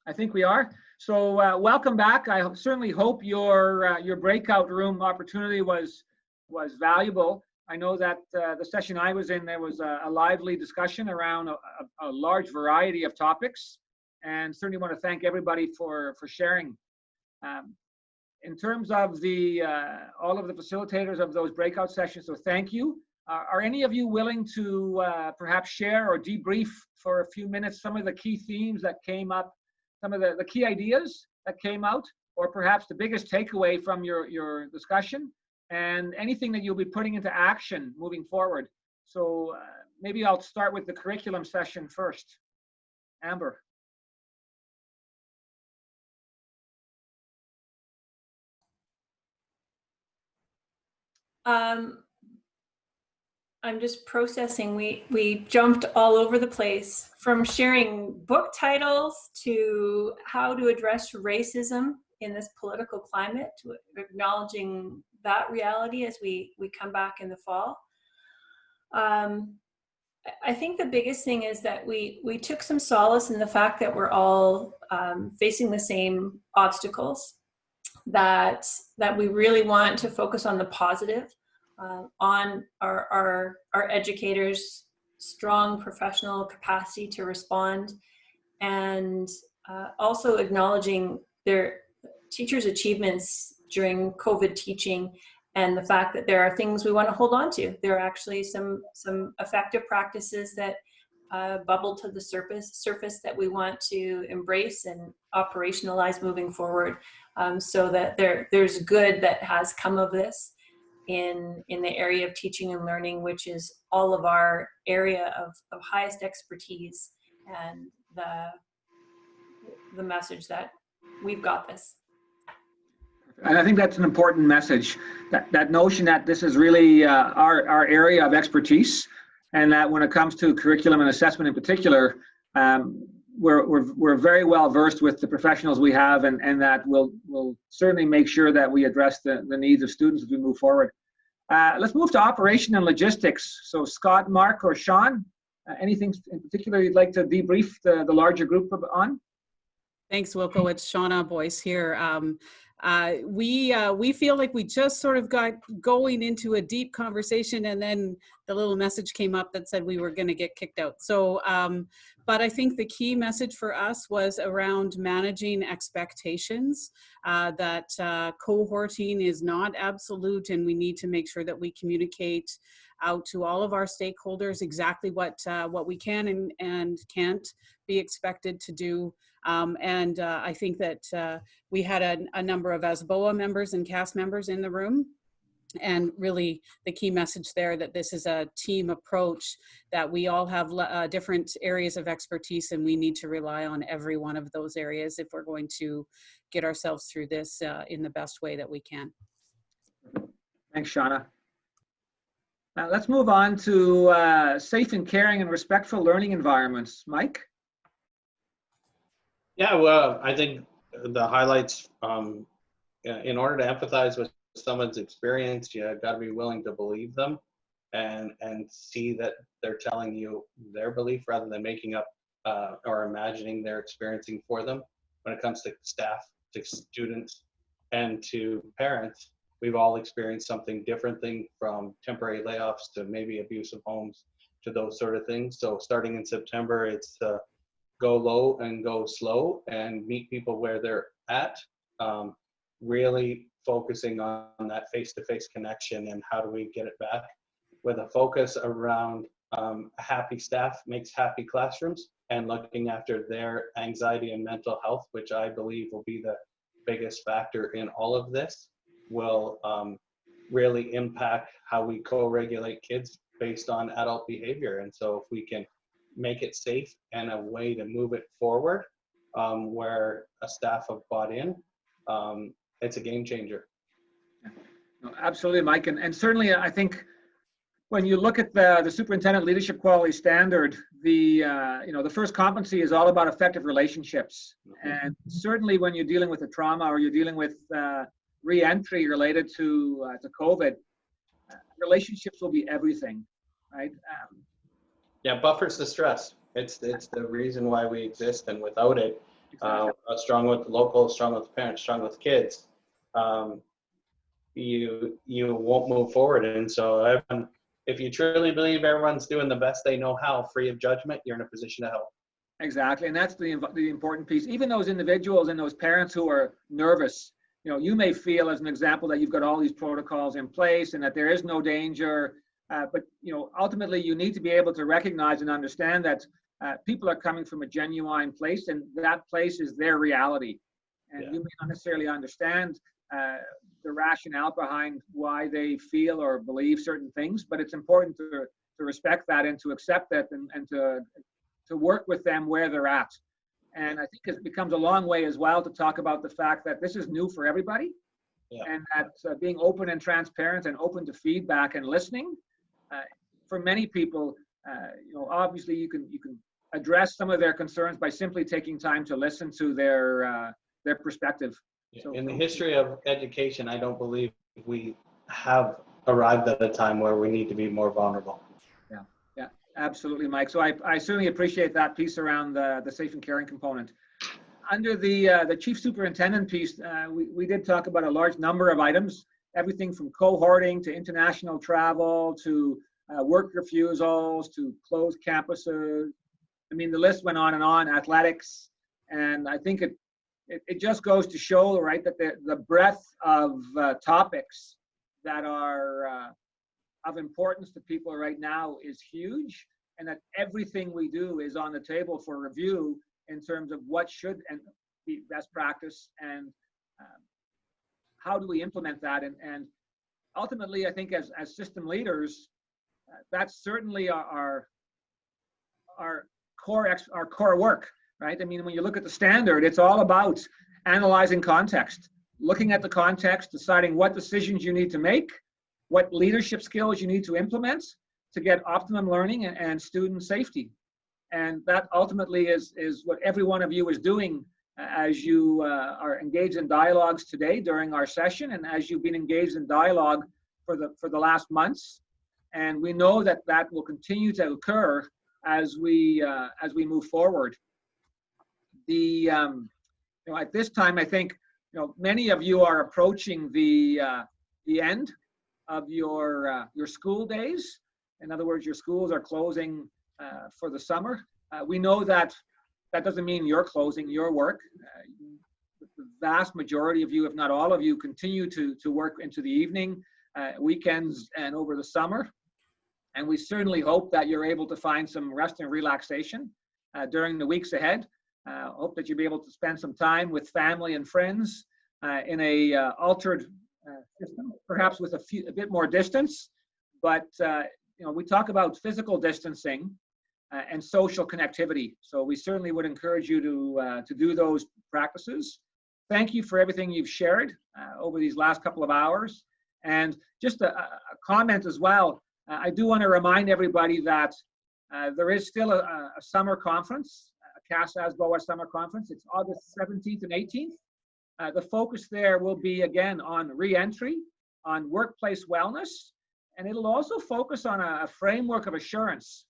I think we are. So welcome back. I certainly hope your breakout room opportunity was valuable. I know that the session I was in, there was a lively discussion around a large variety of topics, and certainly want to thank everybody for sharing. In terms of the all of the facilitators of those breakout sessions, so thank you. Are any of you willing to perhaps share or debrief for a few minutes some of the key themes that came up, some of the key ideas that came out, or perhaps the biggest takeaway from your discussion, and anything that you'll be putting into action moving forward? So maybe I'll start with the curriculum session first. Amber. I'm just processing. We jumped all over the place, from sharing book titles to how to address racism in this political climate, to acknowledging that reality as we come back in the fall. I think the biggest thing is that we took some solace in the fact that we're all facing the same obstacles, that we really want to focus on the positive, on our educators' strong professional capacity to respond, and also acknowledging their teachers' achievements during COVID teaching, and the fact that there are things we want to hold on to. There are actually some effective practices that bubble to the surface that we want to embrace and operationalize moving forward, so that there's good that has come of this in the area of teaching and learning, which is all of our area of highest expertise, and the message that we've got this. And I think that's an important message, that notion that this is really our area of expertise, and that when it comes to curriculum and assessment in particular, we're very well versed with the professionals we have, and that we'll certainly make sure that we address the needs of students as we move forward. Let's move to operation and logistics. So Scott, Mark, or Sean, anything in particular you'd like to debrief the larger group on? Thanks, Wilco. It's Shauna Boyce here. We feel like we just sort of got going into a deep conversation, and then the little message came up that said we were going to get kicked out. So, but I think the key message for us was around managing expectations, that cohorting is not absolute, and we need to make sure that we communicate out to all of our stakeholders exactly what we can and can't be expected to do. And I think that we had a number of ASBOA members and CAST members in the room, and really the key message there that this is a team approach, that we all have different areas of expertise, and we need to rely on every one of those areas if we're going to get ourselves through this in the best way that we can. Thanks, Shauna. Now let's move on to safe and caring and respectful learning environments. Mike? Yeah, well, I think the highlights, in order to empathize with someone's experience, you got to be willing to believe them and see that they're telling you their belief rather than making up or imagining they're experiencing for them. When it comes to staff, to students, and to parents, we've all experienced something different, from temporary layoffs to maybe abusive homes to those sort of things. So starting in September, it's go low and go slow and meet people where they're at, really focusing on that face-to-face connection and how do we get it back, with a focus around happy staff makes happy classrooms, and looking after their anxiety and mental health, which I believe will be the biggest factor in all of this, will really impact how we co-regulate kids based on adult behavior. And so if we can make it safe and a way to move it forward, where a staff have bought in, it's a game changer. No, absolutely, Mike. And certainly I think when you look at the superintendent leadership quality standard, the first competency is all about effective relationships. And certainly when you're dealing with a trauma, or you're dealing with re-entry related to COVID, relationships will be everything, right? Yeah, buffers the stress. It's the reason why we exist, and without it, strong with the local, strong with the parents, strong with the kids, you won't move forward. And so everyone, if you truly believe everyone's doing the best they know how, free of judgment, you're in a position to help. Exactly, and that's the important piece. Even those individuals and those parents who are nervous, you may feel, as an example, that you've got all these protocols in place and that there is no danger. But ultimately, you need to be able to recognize and understand that people are coming from a genuine place, and that place is their reality. And you may not necessarily understand the rationale behind why they feel or believe certain things, but it's important to respect that and to accept that and to work with them where they're at. And I think it becomes a long way as well to talk about the fact that this is new for everybody, and that being open and transparent and open to feedback and listening, for many people, obviously you can address some of their concerns by simply taking time to listen to their perspective. So, in the history of education, I don't believe we have arrived at a time where we need to be more vulnerable. Yeah, absolutely, Mike. So I certainly appreciate that piece around the safe and caring component. Under the chief superintendent piece, we did talk about a large number of items, everything from cohorting to international travel to work refusals to closed campuses. I mean, the list went on, athletics. And I think it just goes to show, right, that the breadth of topics that are of importance to people right now is huge, and that everything we do is on the table for review in terms of what should and be best practice and how do we implement that. And ultimately, I think as system leaders, that's certainly our core work, right? I mean, when you look at the standard, it's all about analyzing context, looking at the context, deciding what decisions you need to make, what leadership skills you need to implement to get optimum learning and student safety. And that ultimately is what every one of you is doing as you are engaged in dialogues today during our session, and as you've been engaged in dialogue for the last months. And we know that will continue to occur as we move forward. At this time, I think many of you are approaching the end of your school days. In other words, your schools are closing for the summer. We know that doesn't mean you're closing your work. The vast majority of you, if not all of you, continue to work into the evening, weekends, and over the summer. And we certainly hope that you're able to find some rest and relaxation during the weeks ahead. Hope that you'll be able to spend some time with family and friends in a altered system, perhaps with a bit more distance. But we talk about physical distancing and social connectivity. So we certainly would encourage you to do those practices. Thank you for everything you've shared over these last couple of hours. And just a comment as well. I do want to remind everybody that there is still a summer conference, a ASBOA summer conference. It's August 17th and 18th. The focus there will be, again, on re-entry, on workplace wellness, and it'll also focus on a framework of assurance.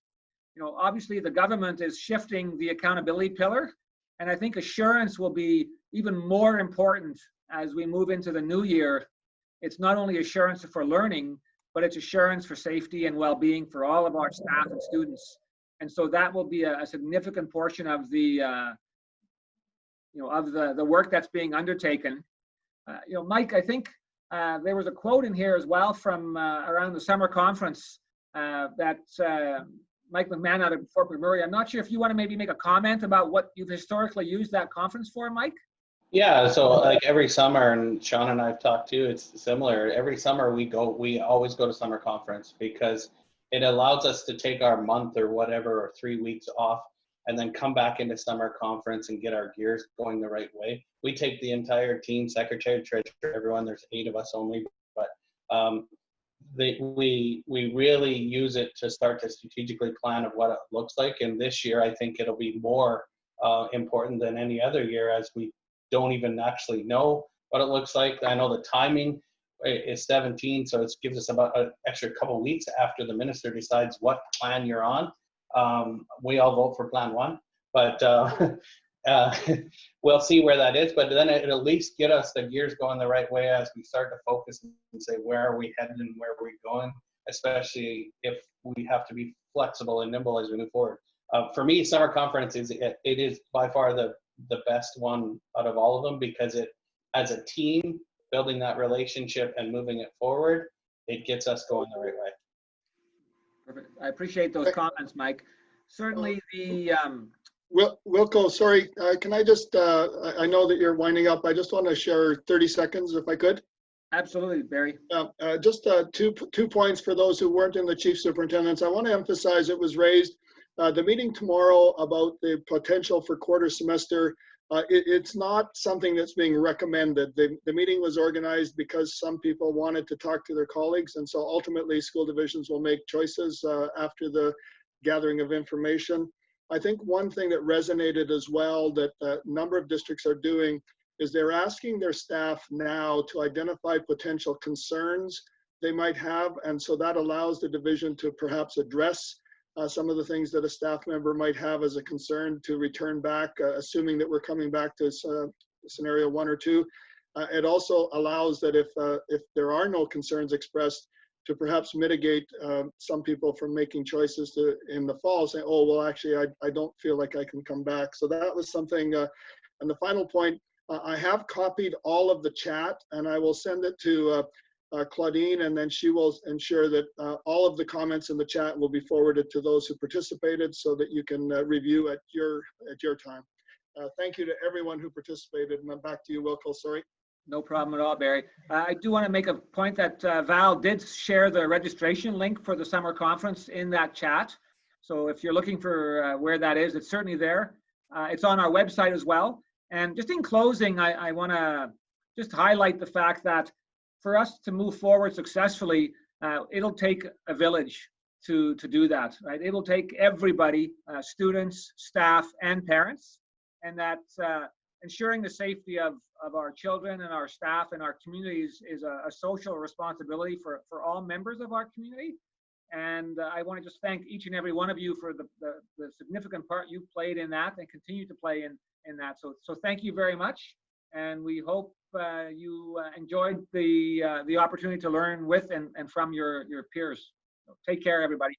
Obviously the government is shifting the accountability pillar, and I think assurance will be even more important as we move into the new year. It's not only assurance for learning, but it's assurance for safety and well-being for all of our staff and students. And so that will be a significant portion of the work that's being undertaken. Mike, I think there was a quote in here as well from around the summer conference that Mike McMahon out of Fort McMurray. I'm not sure if you want to maybe make a comment about what you've historically used that conference for, Mike? Yeah, so like every summer, and Sean and I've talked too, it's similar. Every summer we always go to summer conference because it allows us to take our month or whatever, or 3 weeks off, and then come back into summer conference and get our gears going the right way. We take the entire team, secretary, treasurer, everyone, there's 8 of us only, but we really use it to start to strategically plan of what it looks like. And this year, I think it'll be more important than any other year, as we don't even actually know what it looks like. I know the timing is 17, so it gives us about an extra couple weeks after the minister decides what plan you're on. We all vote for plan 1, but we'll see where that is, but then it'll at least get us the gears going the right way as we start to focus and say, where are we headed and where are we going, especially if we have to be flexible and nimble as we move forward. For me, summer conference it is by far the best one out of all of them, because it, as a team, building that relationship and moving it forward, it gets us going the right way. Perfect. I appreciate those comments, Mike. Certainly the Wilco, sorry, can I just, I know that you're winding up. I just want to share 30 seconds if I could. absolutely, Barry. Just two points for those who weren't in the chief superintendents. I want to emphasize it was raised, the meeting tomorrow about the potential for quarter semester. It's not something that's being recommended. The meeting was organized because some people wanted to talk to their colleagues, and so ultimately school divisions will make choices after the gathering of information. I think one thing that resonated as well that a number of districts are doing is they're asking their staff now to identify potential concerns they might have, and so that allows the division to perhaps address some of the things that a staff member might have as a concern to return back, assuming that we're coming back to scenario 1 or 2. It also allows that if there are no concerns expressed, to perhaps mitigate some people from making choices in the fall, saying, oh, well, actually, I don't feel like I can come back. So that was something. And the final point, I have copied all of the chat, and I will send it to Claudine, and then she will ensure that all of the comments in the chat will be forwarded to those who participated so that you can review at your time. Thank you to everyone who participated. And back to you, Wilco, sorry. No problem at all, Barry. I do want to make a point that Val did share the registration link for the summer conference in that chat. So if you're looking for where that is, it's certainly there. It's on our website as well. And just in closing, I want to just highlight the fact that for us to move forward successfully, it'll take a village to do that, right? It'll take everybody, students, staff, and parents, and that ensuring the safety of our children and our staff and our communities is a social responsibility for all members of our community. And I want to just thank each and every one of you for the significant part you've played in that and continue to play in that. So thank you very much. And we hope you enjoyed the opportunity to learn with and from your peers. So take care, everybody.